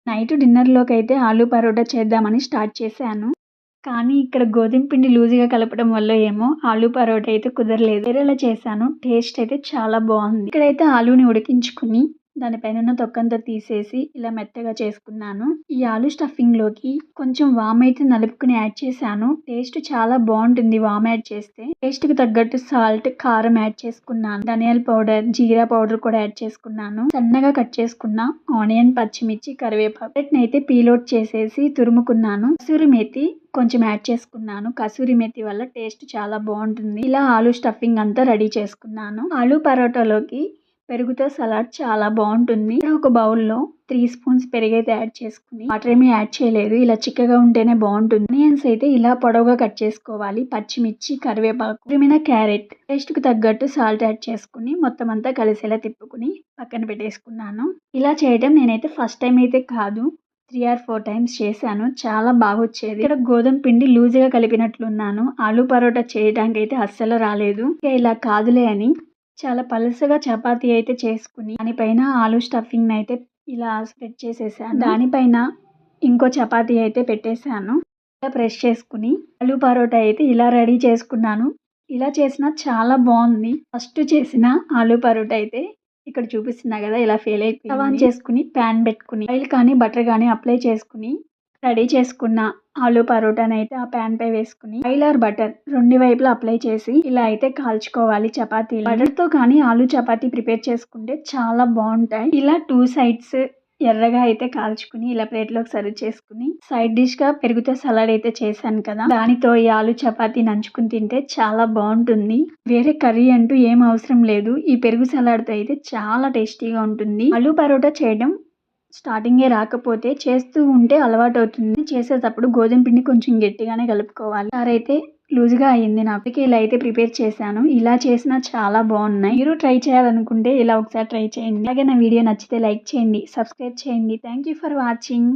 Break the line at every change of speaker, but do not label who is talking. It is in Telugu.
నైట్ డిన్నర్‌లోకైతే ఆలు పరోటా చేద్దామని స్టార్ట్ చేశాను. కానీ ఇక్కడ గోధుమ పిండి లూజ్‌గా కలపడం వల్లో ఏమో ఆలు పరోటా అయితే కుదరలేదు. వేరేలా చేశాను. టేస్ట్ అయితే చాలా బావుంది. ఇక్కడైతే ఆలూని ఉడికించుకుని దానిపైన ఉన్న తొక్కంతా తీసేసి ఇలా మెత్తగా చేసుకున్నాను. ఈ ఆలు స్టఫింగ్‌లోకి కొంచెం వామ్ అయితే నలుపుకొని యాడ్ చేశాను. టేస్ట్ చాలా బావుంటుంది వామ్ యాడ్ చేస్తే. టేస్ట్‌కి తగ్గట్టు సాల్ట్, కారం యాడ్ చేసుకున్నాను. ధనియాల పౌడర్, జీరా పౌడర్ కూడా యాడ్ చేసుకున్నాను. సన్నగా కట్ చేసుకున్న ఆనియన్, పచ్చిమిర్చి, కరివేపాకు అయితే పీల్ ఔట్ చేసేసి తురుముకున్నాను. కసూరి మేతి కొంచెం యాడ్ చేసుకున్నాను. కసూరి మేతి వల్ల టేస్ట్ చాలా బావుంటుంది. ఇలా ఆలు స్టఫింగ్ అంతా రెడీ చేసుకున్నాను. ఆలు పరోటాలోకి పెరుగుతో సలాడ్ చాలా బావుంటుంది. ఇక్కడ ఒక బౌల్‌లో 3 స్పూన్స్ పెరుగైతే యాడ్ చేసుకుని వాటర్ ఏమీ యాడ్ చేయలేదు. ఇలా చిక్కగా ఉంటేనే బావుంటుంది. ఆనియన్స్ అయితే ఇలా పొడవుగా కట్ చేసుకోవాలి. పచ్చిమిర్చి, కరివేపాకు, తురిమిన క్యారెట్, టేస్ట్‌కి తగ్గట్టు సాల్ట్ యాడ్ చేసుకుని మొత్తం అంతా కలిసేలా తిప్పుకుని పక్కన పెట్టేసుకున్నాను. ఇలా చేయడం నేనైతే ఫస్ట్ టైం అయితే కాదు. 3 ఆర్ 4 టైమ్స్ చేశాను. చాలా బాగొచ్చేది. ఇక్కడ గోధుమ పిండి లూజ్‌గా కలిపినట్లున్నాను. ఆలు పరోటా చేయడానికైతే అస్సలు రాలేదు. ఇలా కాదులే అని చాలా పలుచగా చపాతీ అయితే చేసుకుని దానిపైన ఆలు స్టఫింగ్‌నైతే ఇలా స్ప్రెడ్ చేసేసాను. దానిపైన ఇంకో చపాతీ అయితే పెట్టేసాను. ఇలా ప్రెస్ చేసుకుని ఆలు పరోటా అయితే ఇలా రెడీ చేసుకున్నాను. ఇలా చేసినా చాలా బావుంది. ఫస్ట్ చేసిన ఆలు పరోటా అయితే ఇక్కడ చూపిస్తున్నా కదా ఇలా ఫెయిల్ అయిపోయింది. స్టవ్ ఆన్ చేసుకుని ప్యాన్ పెట్టుకుని ఆయిల్ కానీ బటర్ కానీ అప్లై చేసుకుని రెడీ చేసుకున్న ఆలు పరోటానైతే ఆ ప్యాన్ పై వేసుకుని ఆయిల్ ఆర్ బటర్ రెండు వైపులా అప్లై చేసి ఇలా అయితే కాల్చుకోవాలి చపాతీలు. బటర్ తో కానీ ఆలు చపాతీ ప్రిపేర్ చేసుకుంటే చాలా బాగుంటాయి. ఇలా 2 సైడ్స్ ఎర్రగా అయితే కాల్చుకుని ఇలా ప్లేట్లోకి సర్వ్ చేసుకుని సైడ్ డిష్ గా పెరుగుతో సలాడ్ అయితే చేశాను కదా, దానితో ఈ ఆలు చపాతీ నంచుకుని తింటే చాలా బాగుంటుంది. వేరే కర్రీ అంటూ ఏం అవసరం లేదు. ఈ పెరుగు సలాడ్ తో అయితే చాలా టేస్టీగా ఉంటుంది. ఆలు పరోటా చేయడం స్టార్టింగే రాకపోతే చేస్తూ ఉంటే అలవాటు అవుతుంది. చేసేటప్పుడు గోధుమ పిండి కొంచెం గట్టిగానే కలుపుకోవాలి. అయితే లూజ్గా అయ్యింది నాకు. ఇలా అయితే ప్రిపేర్ చేశాను. ఇలా చేసినా చాలా బాగున్నాయి. మీరు ట్రై చేయాలనుకుంటే ఇలా ఒకసారి ట్రై చేయండి. అలాగే నా వీడియో నచ్చితే లైక్ చేయండి, సబ్స్క్రైబ్ చేయండి. Thank you for watching.